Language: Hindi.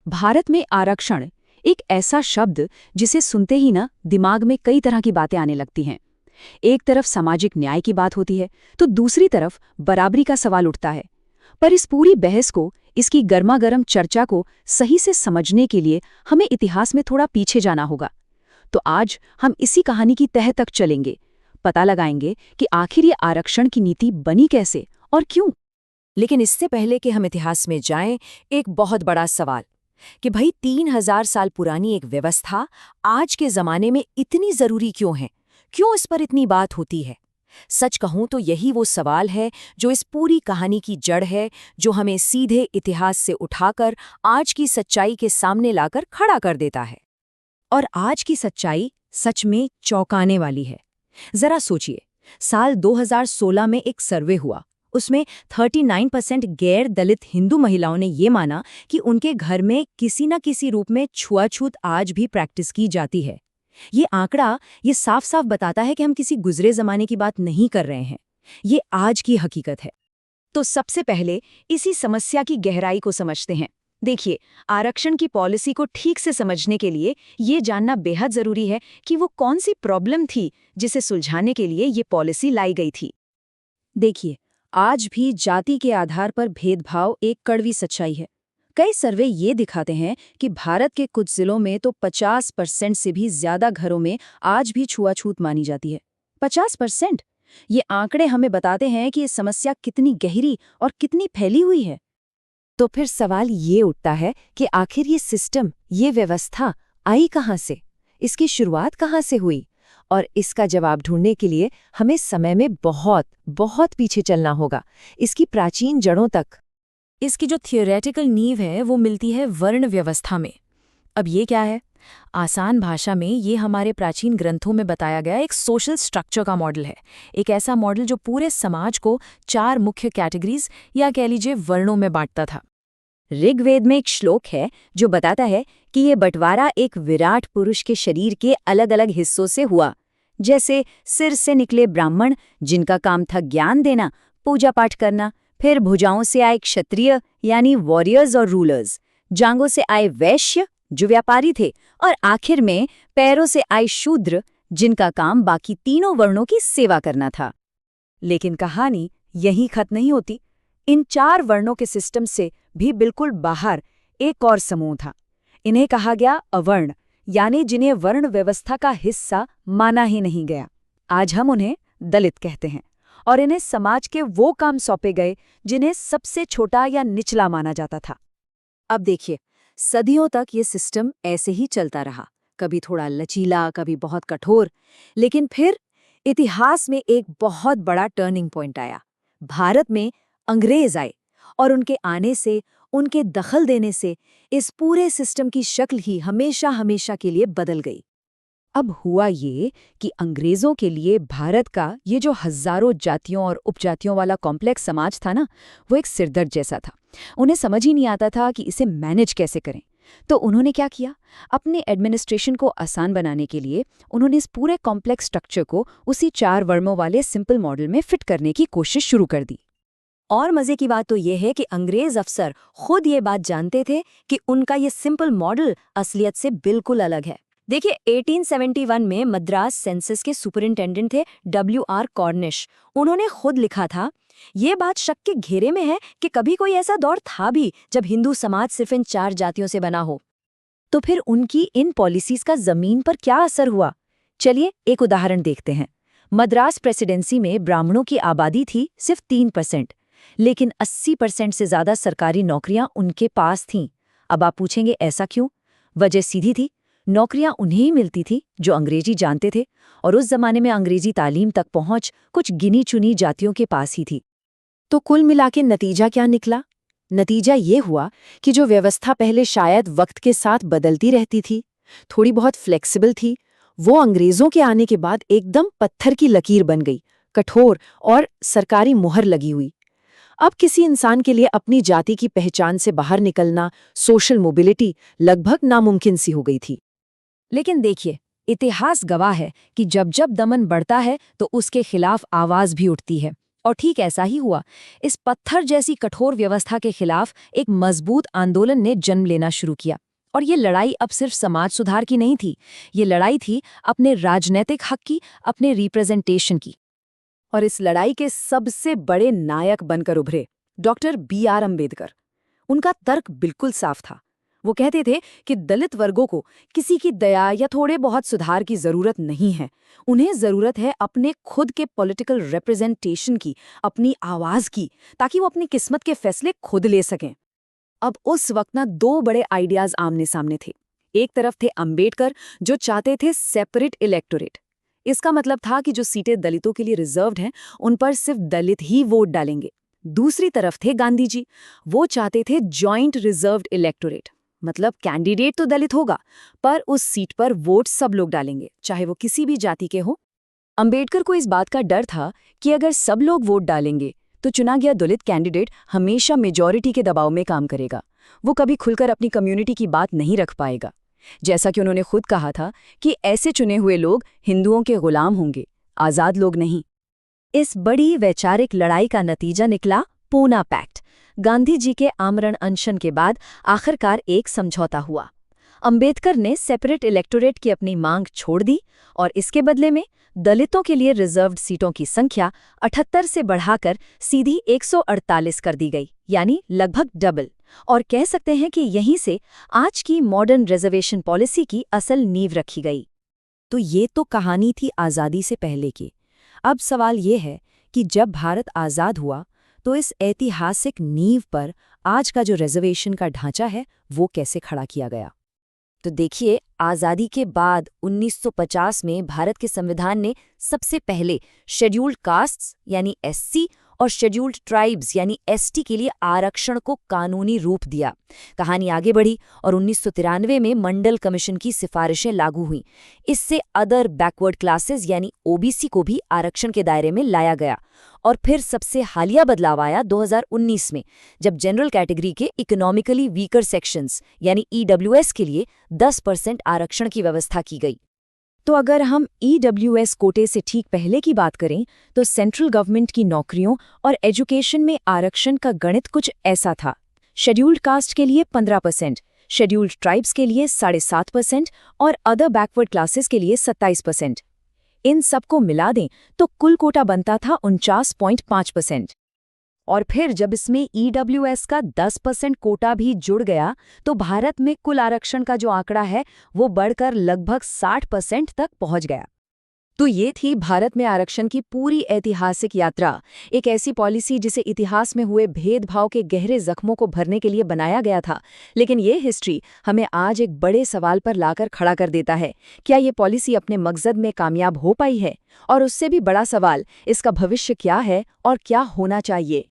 भारत में आरक्षण एक ऐसा शब्द जिसे सुनते ही ना दिमाग में कई तरह की बातें आने लगती हैं। एक तरफ सामाजिक न्याय की बात होती है तो दूसरी तरफ बराबरी का सवाल उठता है। पर इस पूरी बहस को, इसकी गर्मागर्म चर्चा को सही से समझने के लिए हमें इतिहास में थोड़ा पीछे जाना होगा। तो आज हम इसी कहानी की तह तक चलेंगे, पता लगाएंगे कि आखिर ये आरक्षण की नीति बनी कैसे और क्यों। लेकिन इससे पहले कि हम इतिहास में जाएं, एक बहुत बड़ा सवाल कि भाई 3000 साल पुरानी एक व्यवस्था आज के ज़माने में इतनी ज़रूरी क्यों है? क्यों इस पर इतनी बात होती है? सच कहूं तो यही वो सवाल है जो इस पूरी कहानी की जड़ है, जो हमें सीधे इतिहास से उठाकर आज की सच्चाई के सामने लाकर खड़ा कर देता है। और आज की सच्चाई सच में चौंकाने वाली है। जरा सोचिए, साल 2016 में एक सर्वे हुआ। उसमें 39% गैर दलित हिंदू महिलाओं ने ये माना कि उनके घर में किसी न किसी रूप में छुआछूत आज भी प्रैक्टिस की जाती है। ये आंकड़ा ये साफ साफ बताता है कि हम किसी गुजरे जमाने की बात नहीं कर रहे हैं, ये आज की हकीकत है। तो सबसे पहले इसी समस्या की गहराई को समझते हैं। देखिए, आरक्षण की पॉलिसी को ठीक से समझने के लिए ये जानना बेहद जरूरी है कि वो कौन सी प्रॉब्लम थी जिसे सुलझाने के लिए ये पॉलिसी लाई गई थी। देखिए, आज भी जाति के आधार पर भेदभाव एक कड़वी सच्चाई है। कई सर्वे ये दिखाते हैं कि भारत के कुछ जिलों में तो 50% से भी ज्यादा घरों में आज भी छुआछूत मानी जाती है। 50%! ये आंकड़े हमें बताते हैं कि ये समस्या कितनी गहरी और कितनी फैली हुई है। तो फिर सवाल ये उठता है कि आखिर ये सिस्टम, ये व्यवस्था आई कहाँ से? इसकी शुरुआत कहाँ से हुई? और इसका जवाब ढूंढने के लिए हमें समय में बहुत बहुत पीछे चलना होगा, इसकी प्राचीन जड़ों तक। इसकी जो थियोरेटिकल नींव है वो मिलती है वर्ण व्यवस्था में। अब ये क्या है? आसान भाषा में ये हमारे प्राचीन ग्रंथों में बताया गया एक सोशल स्ट्रक्चर का मॉडल है। एक ऐसा मॉडल जो पूरे समाज को 4 मुख्य कैटेगरीज या कह लीजिए वर्णों में बांटता था। ऋग्वेद में एक श्लोक है जो बताता है कि ये बंटवारा एक विराट पुरुष के शरीर के अलग अलग हिस्सों से हुआ। जैसे सिर से निकले ब्राह्मण, जिनका काम था ज्ञान देना, पूजा पाठ करना। फिर भुजाओं से आए क्षत्रिय यानी वॉरियर्स और रूलर्स, जांघों से आए वैश्य जो व्यापारी थे, और आखिर में पैरों से आए शूद्र, जिनका काम बाकी तीनों वर्णों की सेवा करना था। लेकिन कहानी यहीं खत्म नहीं होती। इन 4 वर्णों के सिस्टम से भी बिल्कुल बाहर एक और समूह था। इन्हें कहा गया अवर्ण, यानी जिन्हें वर्ण व्यवस्था का हिस्सा माना ही नहीं गया। आज हम उन्हें दलित कहते हैं, और इन्हें समाज के वो काम सौंपे गए जिन्हें सबसे छोटा या निचला माना जाता था। अब देखिए, सदियों तक ये सिस्टम ऐसे ही चलता रहा, कभी थोड़ा लचीला, कभी बहुत कठोर। लेकिन फिर इतिहास में एक बहुत बड़ा टर्निंग पॉइंट आया। भारत में अंग्रेज आए, और उनके आने से, उनके दखल देने से इस पूरे सिस्टम की शक्ल ही हमेशा हमेशा के लिए बदल गई। अब हुआ ये कि अंग्रेजों के लिए भारत का ये जो हजारों जातियों और उपजातियों वाला कॉम्प्लेक्स समाज था ना, वो एक सिरदर्द जैसा था। उन्हें समझ ही नहीं आता था कि इसे मैनेज कैसे करें। तो उन्होंने क्या किया? अपने एडमिनिस्ट्रेशन को आसान बनाने के लिए उन्होंने इस पूरे कॉम्प्लेक्स स्ट्रक्चर को उसी 4 वर्णों वाले सिंपल मॉडल में फिट करने की कोशिश शुरू कर दी। और मजे की बात तो ये है कि अंग्रेज अफसर खुद ये बात जानते थे कि उनका ये सिंपल मॉडल असलियत से बिल्कुल अलग है। देखिए, 1871 में मद्रास सेंसस के सुपरिंटेंडेंट थे WR कॉर्निश। उन्होंने खुद लिखा था, ये बात शक के घेरे में है कि कभी कोई ऐसा दौर था भी जब हिंदू समाज सिर्फ इन 4 जातियों से बना हो। तो फिर उनकी इन पॉलिसीज का जमीन पर क्या असर हुआ? चलिए एक उदाहरण देखते हैं। मद्रास प्रेसिडेंसी में ब्राह्मणों की आबादी थी सिर्फ 3%, लेकिन 80% से ज्यादा सरकारी नौकरियां उनके पास थीं। अब आप पूछेंगे ऐसा क्यों? वजह सीधी थी, नौकरियां उन्हें ही मिलती थी जो अंग्रेजी जानते थे, और उस जमाने में अंग्रेजी तालीम तक पहुंच कुछ गिनी चुनी जातियों के पास ही थी। तो कुल मिला के नतीजा क्या निकला? नतीजा ये हुआ कि जो व्यवस्था पहले शायद वक्त के साथ बदलती रहती थी, थोड़ी बहुत फ्लेक्सिबल थी, वो अंग्रेजों के आने के बाद एकदम पत्थर की लकीर बन गई, कठोर और सरकारी मुहर लगी हुई। अब किसी इंसान के लिए अपनी जाति की पहचान से बाहर निकलना, सोशल मोबिलिटी लगभग नामुमकिन सी हो गई थी। लेकिन देखिए, इतिहास गवाह है कि जब जब दमन बढ़ता है तो उसके खिलाफ आवाज भी उठती है, और ठीक ऐसा ही हुआ। इस पत्थर जैसी कठोर व्यवस्था के खिलाफ एक मजबूत आंदोलन ने जन्म लेना शुरू किया। और ये लड़ाई अब सिर्फ समाज सुधार की नहीं थी, ये लड़ाई थी अपने राजनीतिक हक की, अपने रिप्रेजेंटेशन की। और इस लड़ाई के सबसे बड़े नायक बनकर उभरे डॉक्टर B.R. अम्बेडकर। उनका तर्क बिल्कुल साफ था। वो कहते थे कि दलित वर्गों को किसी की दया या थोड़े बहुत सुधार की जरूरत नहीं है, उन्हें जरूरत है अपने खुद के पॉलिटिकल रिप्रेजेंटेशन की, अपनी आवाज की, ताकि वो अपनी किस्मत के फैसले खुद ले सकें। अब उस वक्त ना दो बड़े आइडियाज आमने सामने थे। एक तरफ थे अम्बेडकर, जो चाहते थे सेपरेट इलेक्टोरेट। इसका मतलब था कि जो सीटें दलितों के लिए रिजर्व्ड हैं, उन पर सिर्फ दलित ही वोट डालेंगे। दूसरी तरफ थे गांधी जी। वो चाहते थे जॉइंट रिजर्व्ड इलेक्टोरेट, मतलब कैंडिडेट तो दलित होगा, पर उस सीट पर वोट सब लोग डालेंगे, चाहे वो किसी भी जाति के हो। अम्बेडकर को इस बात का डर था कि अगर सब लोग वोट डालेंगे तो चुना गया दलित कैंडिडेट हमेशा मेजॉरिटी के दबाव में काम करेगा। वो कभी खुलकर अपनी कम्युनिटी की बात नहीं रख पाएगा। जैसा कि उन्होंने खुद कहा था कि ऐसे चुने हुए लोग हिंदुओं के गुलाम होंगे, आजाद लोग नहीं। इस बड़ी वैचारिक लड़ाई का नतीजा निकला पूना पैक्ट। गांधी जी के आमरण अनशन के बाद आखिरकार एक समझौता हुआ। अम्बेडकर ने सेपरेट इलेक्टोरेट की अपनी मांग छोड़ दी और इसके बदले में दलितों के लिए रिजर्व्ड सीटों की संख्या 78 से बढ़ाकर सीधी 148 कर दी गई, यानी लगभग डबल। और कह सकते हैं कि यहीं से आज की मॉडर्न रिजर्वेशन पॉलिसी की असल नींव रखी गई। तो ये तो कहानी थी आज़ादी से पहले की। अब सवाल ये है कि जब भारत आज़ाद हुआ तो इस ऐतिहासिक नींव पर आज का जो रिजर्वेशन का ढांचा है वो कैसे खड़ा किया गया। तो देखिए, आज़ादी के बाद 1950 में भारत के संविधान ने सबसे पहले शेड्यूल्ड कास्ट्स यानी SC और शेड्यूल्ड ट्राइब्स यानी ST के लिए आरक्षण को कानूनी रूप दिया। कहानी आगे बढ़ी और 1993 में मंडल कमीशन की सिफारिशें लागू हुईं। इससे अदर बैकवर्ड क्लासेस यानी OBC को भी आरक्षण के दायरे में लाया गया। और फिर सबसे हालिया बदलाव आया 2019 में, जब जनरल कैटेगरी के इकोनॉमिकली वीकर सेक्शंस यानी EWS के लिए 10% आरक्षण की व्यवस्था की गई। तो अगर हम EWS कोटे से ठीक पहले की बात करें तो सेंट्रल गवर्नमेंट की नौकरियों और एजुकेशन में आरक्षण का गणित कुछ ऐसा था। शेड्यूल्ड कास्ट के लिए 15%, शेड्यूल्ड ट्राइब्स के लिए 7.5% और अदर बैकवर्ड क्लासेस के लिए 27%। इन सबको मिला दें तो कुल कोटा बनता था 49.5%। और फिर जब इसमें EWS का 10% कोटा भी जुड़ गया तो भारत में कुल आरक्षण का जो आंकड़ा है वो बढ़कर लगभग 60% तक पहुंच गया। तो ये थी भारत में आरक्षण की पूरी ऐतिहासिक यात्रा, एक ऐसी पॉलिसी जिसे इतिहास में हुए भेदभाव के गहरे जख्मों को भरने के लिए बनाया गया था। लेकिन ये हिस्ट्री हमें आज एक बड़े सवाल पर लाकर खड़ा कर देता है, क्या ये पॉलिसी अपने मकसद में कामयाब हो पाई है? और उससे भी बड़ा सवाल, इसका भविष्य क्या है और क्या होना चाहिए?